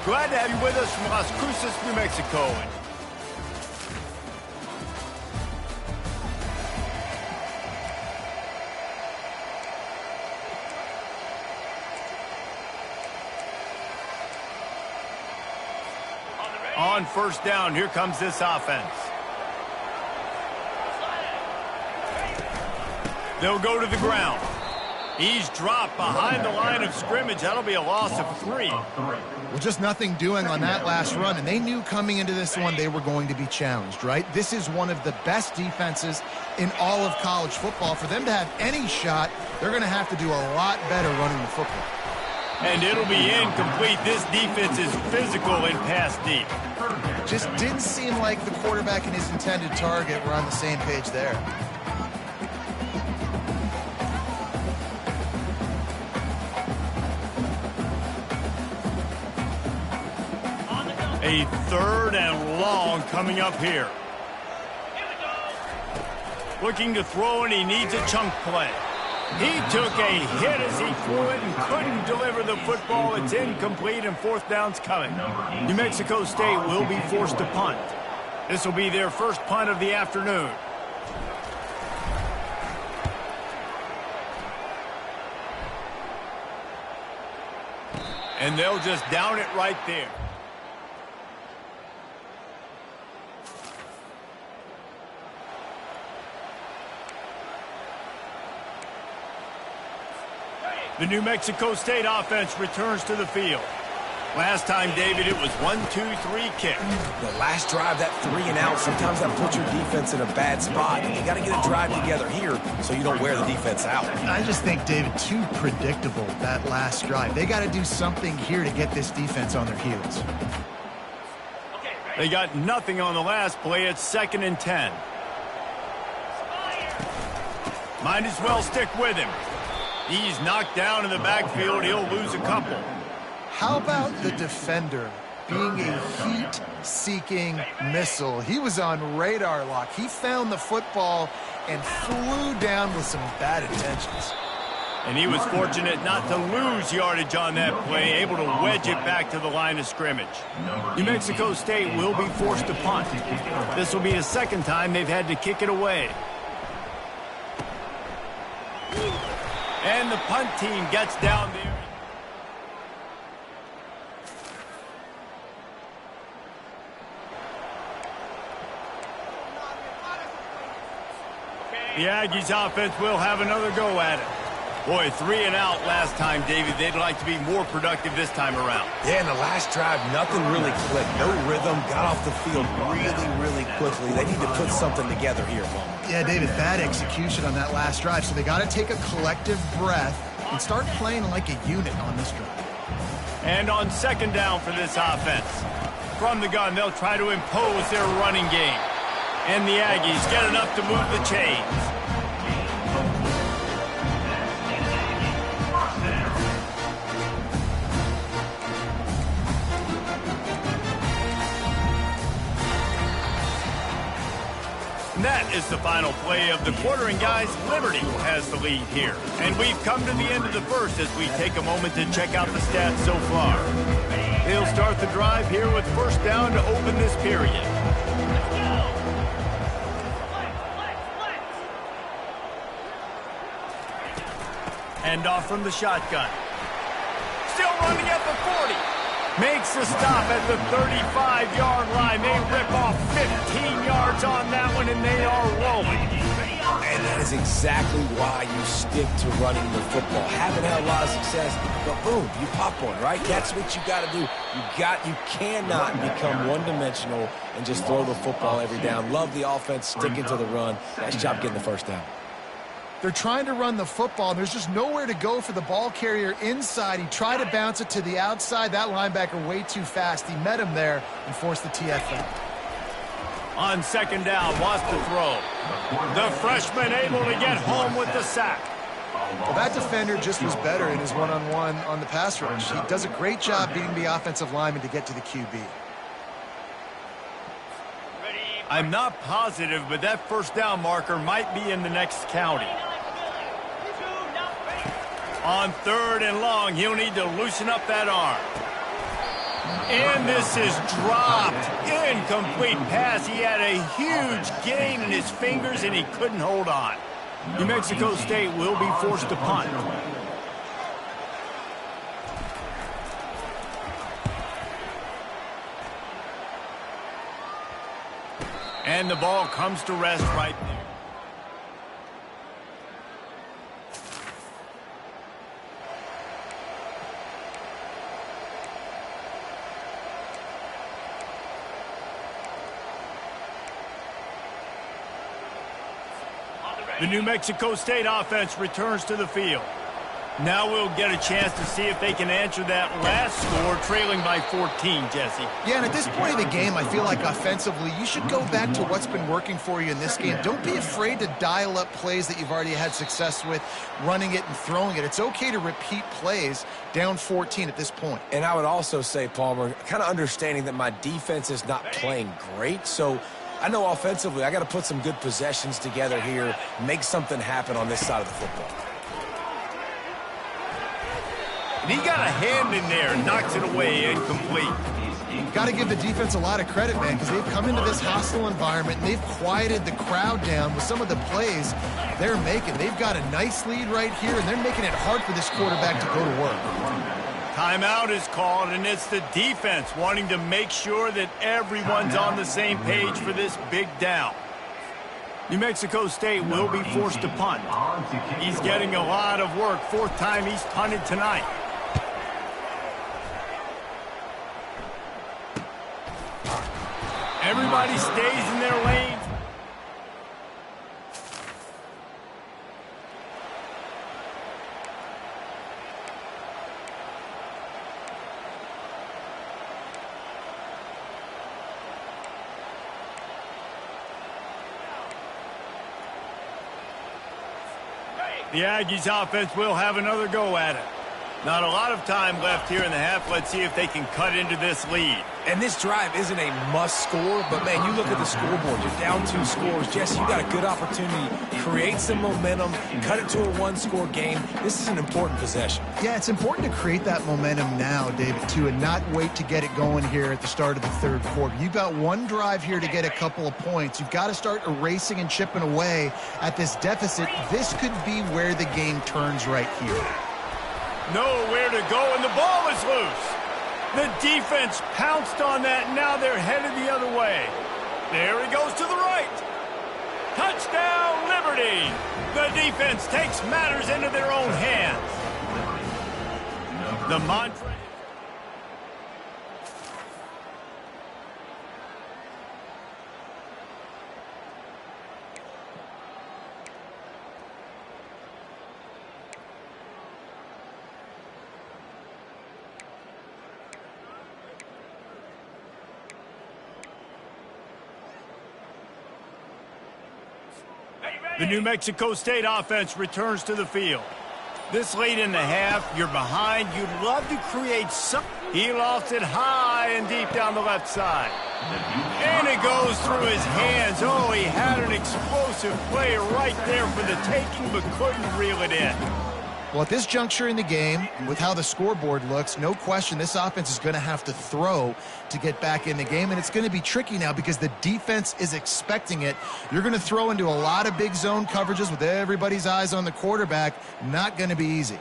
Glad to have you with us from Las Cruces, New Mexico. On first down, here comes this offense. They'll go to the ground. He's dropped behind the line of scrimmage. That'll be a loss of 3. Well, just nothing doing on that last run, and they knew coming into this one they were going to be challenged, right? This is one of the best defenses in all of college football. For them to have any shot, they're going to have to do a lot better running the football. And it'll be incomplete. This defense is physical and pass deep. Just didn't seem like the quarterback and his intended target were on the same page there. A 3rd and long coming up here. Looking to throw, and he needs a chunk play. He took a hit as he threw it and couldn't deliver the football. It's incomplete, and 4th down's coming. New Mexico State will be forced to punt. This will be their first punt of the afternoon. And they'll just down it right there. The New Mexico State offense returns to the field. Last time, David, it was 1-2-3 kick. The last drive, that 3 and out, sometimes that puts your defense in a bad spot. And you got to get a drive together here so you don't wear the defense out. I just think, David, too predictable, that last drive. They got to do something here to get this defense on their heels. They got nothing on the last play. It's 2nd and 10. Might as well stick with him. He's knocked down in the backfield. He'll lose a couple. How about the defender being a heat-seeking missile? He was on radar lock. He found the football and flew down with some bad intentions. And he was fortunate not to lose yardage on that play, able to wedge it back to the line of scrimmage. New Mexico State will be forced to punt. This will be the 2nd time they've had to kick it away. And the punt team gets down there. The Aggies offense will have another go at it. Boy, 3 and out last time, David. They'd like to be more productive this time around. Yeah, in the last drive, nothing really clicked. No rhythm, got off the field really quickly. They need to put something together here, Bowman. Yeah, David, bad execution on that last drive, so they got to take a collective breath and start playing like a unit on this drive. And on 2nd down for this offense. From the gun, they'll try to impose their running game. And the Aggies get enough to move the chains. And that is the final play of the quarter, and guys, Liberty has the lead here. And we've come to the end of the first as we take a moment to check out the stats so far. They'll start the drive here with 1st down to open this period. Hand off from the shotgun. Still running at the 40. Makes a stop at the 35-yard line. They rip off 15 yards on that one, and they are rolling. And that is exactly why you stick to running the football. Haven't had a lot of success, but boom, you pop one, right? That's what you got to do. You cannot become one-dimensional and just throw the football every down. Love the offense, sticking to the run. Nice job getting the 1st down. They're trying to run the football, and there's just nowhere to go for the ball carrier inside. He tried to bounce it to the outside. That linebacker way too fast. He met him there and forced the TFL. On 2nd down, wants to throw. The freshman able to get home with the sack. Well, that defender just was better in his one-on-one on the pass rush. He does a great job beating the offensive lineman to get to the QB. I'm not positive, but that 1st down marker might be in the next county. On 3rd and long, he'll need to loosen up that arm. And this is dropped. Incomplete pass. He had a huge gain in his fingers, and he couldn't hold on. New Mexico State will be forced to punt. And the ball comes to rest right there. The New Mexico State offense returns to the field. Now we'll get a chance to see if they can answer that last score, trailing by 14, Jesse. Yeah, and at this point of the game, I feel like offensively, you should go back to what's been working for you in this game. Don't be afraid to dial up plays that you've already had success with, running it and throwing it. It's okay to repeat plays down 14 at this point. And I would also say, Palmer, kind of understanding that my defense is not playing great, so I know offensively I got to put some good possessions together here, make something happen on this side of the football. And he got a hand in there and knocks it away, incomplete. Got to give the defense a lot of credit, man, because they've come into this hostile environment and they've quieted the crowd down with some of the plays they're making. They've got a nice lead right here, and they're making it hard for this quarterback to go to work. Timeout is called, and it's the defense wanting to make sure that everyone's on the same page for this big down. New Mexico State will be forced to punt. He's getting a lot of work. Fourth time he's punted tonight. Everybody stays in their lanes. The Aggies offense will have another go at it. Not a lot of time left here in the half. Let's see if they can cut into this lead. And this drive isn't a must score, but, man, you look at the scoreboard. You're down 2 scores. Jesse, you got a good opportunity. Create some momentum. Cut it to a 1-score game. This is an important possession. Yeah, it's important to create that momentum now, David, too, and not wait to get it going here at the start of the third quarter. You've got one drive here to get a couple of points. You've got to start erasing and chipping away at this deficit. This could be where the game turns right here. Nowhere to go, and the ball is loose. The defense pounced on that, and now they're headed the other way. There he goes to the right. Touchdown, Liberty. The defense takes matters into their own hands. The mantra. The New Mexico State offense returns to the field. This late in the half, you're behind. You'd love to create some. He lost it high and deep down the left side. And it goes through his hands. Oh, he had an explosive play right there for the taking, but couldn't reel it in. Well, at this juncture in the game, with how the scoreboard looks, no question this offense is going to have to throw to get back in the game, and it's going to be tricky now because the defense is expecting it. You're going to throw into a lot of big zone coverages with everybody's eyes on the quarterback. Not going to be easy.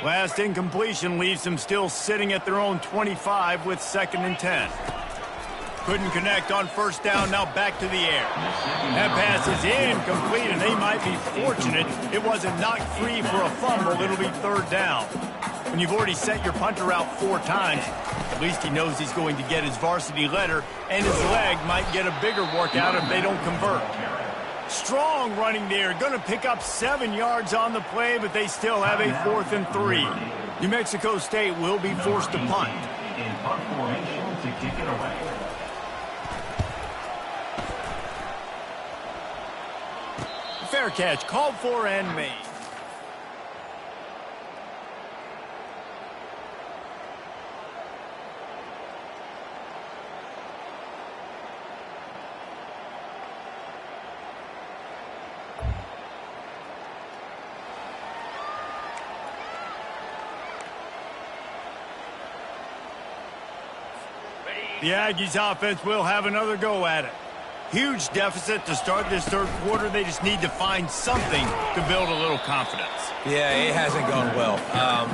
Last incompletion leaves them still sitting at their own 25 with 2nd and 10. Couldn't connect on first down, now back to the air. That pass is incomplete, and they might be fortunate it wasn't knocked free for a fumble. It'll be 3rd down. When you've already sent your punter out 4 times, at least he knows he's going to get his varsity letter, and his leg might get a bigger workout if they don't convert. Strong running there, going to pick up 7 yards on the play, but they still have a 4th and 3. New Mexico State will be forced to punt. In punt formation to kick it away. Fair catch, called for and made. The Aggies offense will have another go at it. Huge deficit to start this third quarter. They just need to find something to build a little confidence. Yeah, it hasn't gone well.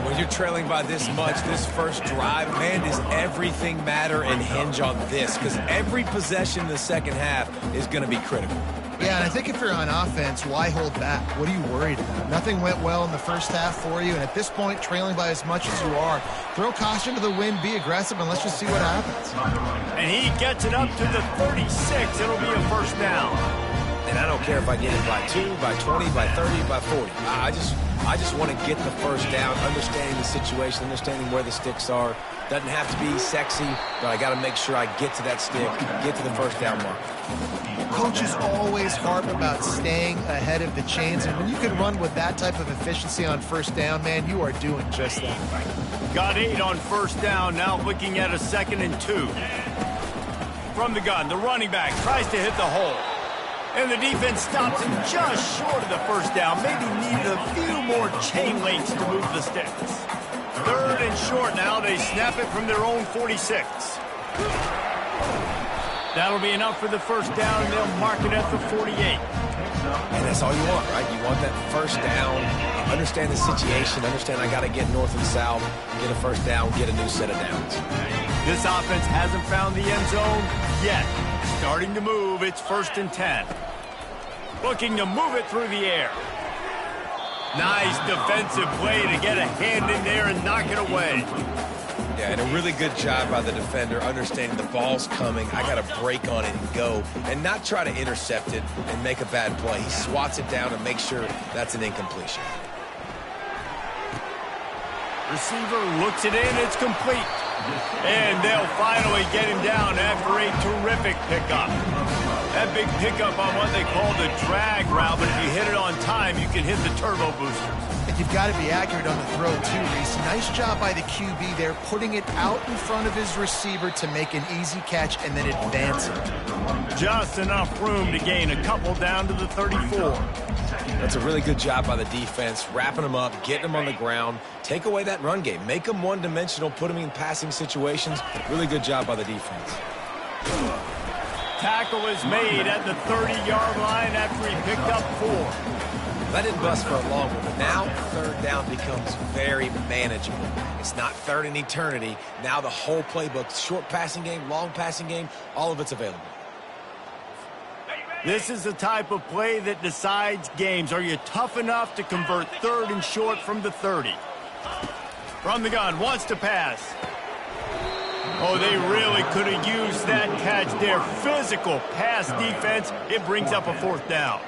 When you're trailing by this much, this first drive, man, does everything matter and hinge on this? Because every possession in the second half is going to be critical. Yeah, and I think if you're on offense, why hold back? What are you worried about? Nothing went well in the first half for you, and at this point, trailing by as much as you are, throw caution to the wind, be aggressive, and let's just see what happens. And he gets it up to the 36. It'll be a first down. And I don't care if I get it by 2, by 20, by 30, by 40. I just want to get the first down, understanding the situation, understanding where the sticks are. Doesn't have to be sexy, but I got to make sure I get to that stick, get to the first down mark. Coaches always harp about staying ahead of the chains, and when you can run with that type of efficiency on first down, man, you are doing just that. Got 8 on first down, now looking at a 2nd and 2. From the gun, the running back tries to hit the hole. And the defense stops him just short of the first down. Maybe needed a few more chain links to move the sticks. 3rd and short now. They snap it from their own 46. That'll be enough for the first down, and they'll mark it at the 48. And that's all you want, right? You want that first down, understand the situation, understand I got to get north and south, get a first down, get a new set of downs. This offense hasn't found the end zone yet. Starting to move, it's 1st and 10. Looking to move it through the air. Nice defensive play to get a hand in there and knock it away. Yeah, and a really good job by the defender, understanding the ball's coming. I got to break on it and go, and not try to intercept it and make a bad play. He swats it down and makes sure that's an incompletion. Receiver looks it in, it's complete. And they'll finally get him down after a terrific pickup. That big pickup on what they call the drag route, but if you hit it on time, you can hit the turbo boosters. And you've got to be accurate on the throw, too, Reese. Nice job by the QB there, putting it out in front of his receiver to make an easy catch and then advance it. Just enough room to gain a couple down to the 34. That's a really good job by the defense, wrapping them up, getting them on the ground, take away that run game, make them one-dimensional, put them in passing situations. Really good job by the defense. Tackle is made at the 30-yard line after he picked up 4. That didn't bust for a long one, but now 3rd down becomes very manageable. It's not 3rd in eternity. Now the whole playbook, short passing game, long passing game, all of it's available. This is the type of play that decides games. Are you tough enough to convert 3rd and short from the 30? From the gun, wants to pass. Oh, they really could have used that catch there. Physical pass defense. It brings up a 4th down.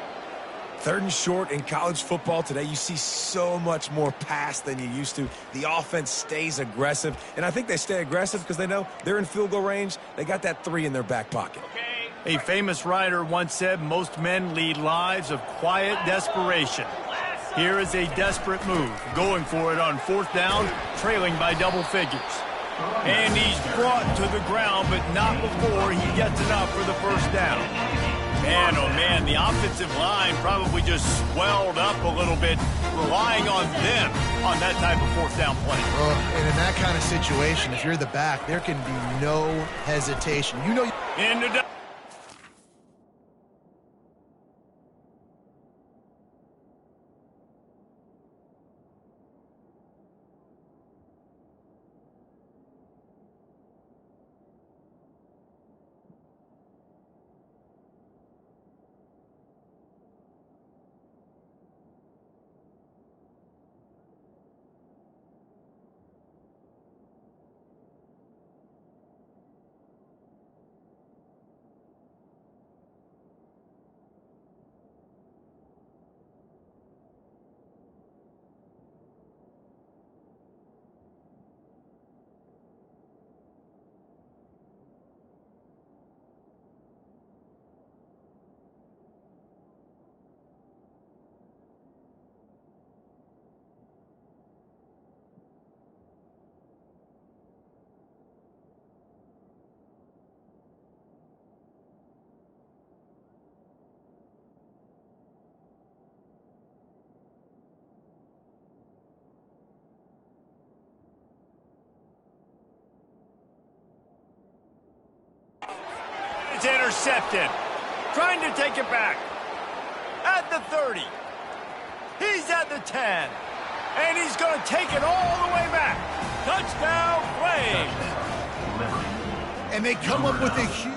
3rd and short in college football today, you see so much more pass than you used to. The offense stays aggressive, and I think they stay aggressive because they know they're in field goal range. They got that 3 in their back pocket. A famous writer once said, most men lead lives of quiet desperation. Here is a desperate move, going for it on 4th down, trailing by double figures. And he's brought to the ground, but not before he gets enough for the first down. Man, oh man, the offensive line probably just swelled up a little bit, relying on them on that type of 4th down play. And in that kind of situation, if you're the back, there can be no hesitation. You know. Into It's intercepted. Trying to take it back. At the 30. He's at the 10. And he's going to take it all the way back. Touchdown, Flames. And they come up with a huge...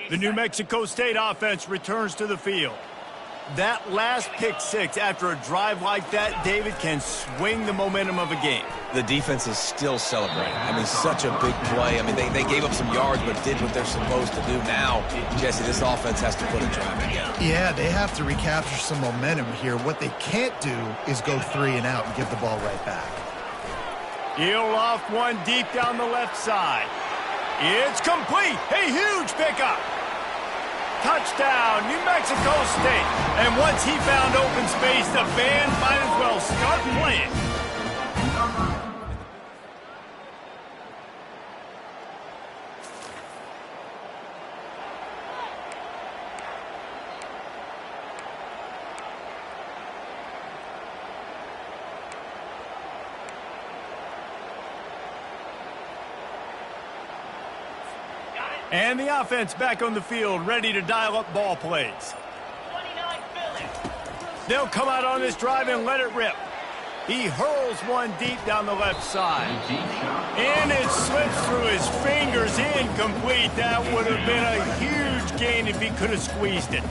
The New Mexico State offense returns to the field. That last pick six after a drive like that, David, can swing the momentum of a game. The defense is still celebrating. I mean, such a big play. I mean, they gave up some yards, but did what they're supposed to do. Now, Jesse, this offense has to put a drive together. Yeah, they have to recapture some momentum here. What they can't do is go 3 and out and give the ball right back. He'll off one deep down the left side. It's complete. A huge pickup. Touchdown, New Mexico State. And once he found open space, the band might as well start playing. And the offense back on the field, ready to dial up ball plays. They'll come out on this drive and let it rip. He hurls one deep down the left side. And it slips through his fingers, incomplete. That would have been a huge gain if he could have squeezed it.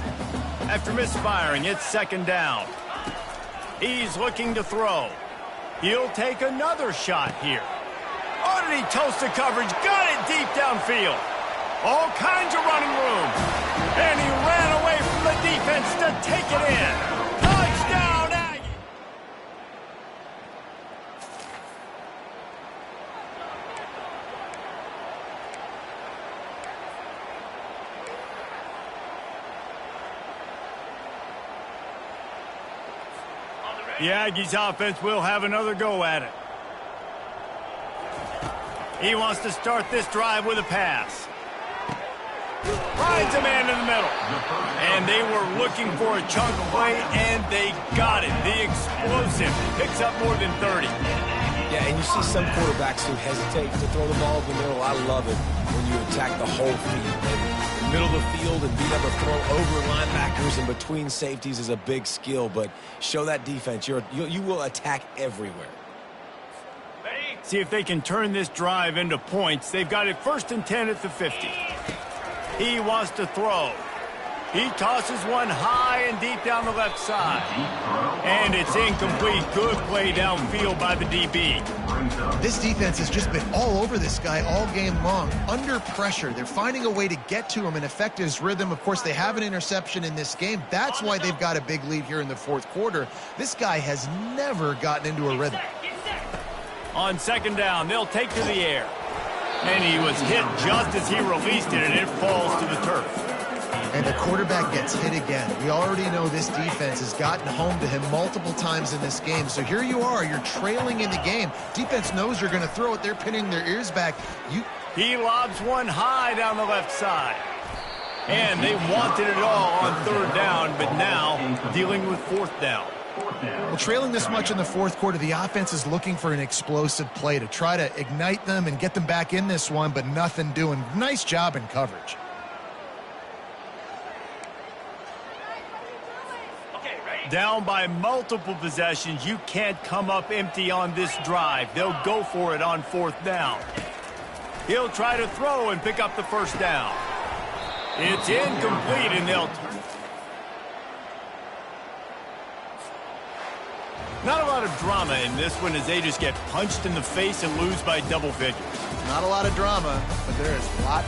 After misfiring, it's second down. He's looking to throw. He'll take another shot here. Oh, did he toast the coverage? Got it deep downfield. All kinds of running room. And he ran away from the defense to take it in. Touchdown, Aggie! The Aggies offense will have another go at it. He wants to start this drive with a pass. Finds a man in the middle. And they were looking for a chunk play, and they got it. The explosive picks up more than 30. Yeah, and you see some quarterbacks who hesitate to throw the ball in the middle. I love it when you attack the whole field. The middle of the field and being able to throw over linebackers and between safeties is a big skill, but show that defense. You will attack everywhere. See if they can turn this drive into points. They've got it 1st and 10 at the 50. He wants to throw. He tosses one high and deep down the left side. And it's incomplete. Good play downfield by the DB. This defense has just been all over this guy all game long. Under pressure, they're finding a way to get to him and affect his rhythm. Of course, they have an interception in this game. That's why they've got a big lead here in the 4th quarter. This guy has never gotten into a rhythm. On second down, they'll take to the air. And he was hit just as he released it, and it falls to the turf. And the quarterback gets hit again. We already know this defense has gotten home to him multiple times in this game. So here you are. You're trailing in the game. Defense knows you're going to throw it. They're pinning their ears back. He lobs one high down the left side. And they wanted it all on 3rd down, but now dealing with 4th down. Well, trailing this much in the 4th quarter, the offense is looking for an explosive play to try to ignite them and get them back in this one, but nothing doing. Nice job in coverage. Down by multiple possessions, you can't come up empty on this drive. They'll go for it on 4th down. He'll try to throw and pick up the 1st down. It's incomplete, and they'll turn. Not a lot of drama in this one as they just get punched in the face and lose by double figures. Not a lot of drama, but there is a lot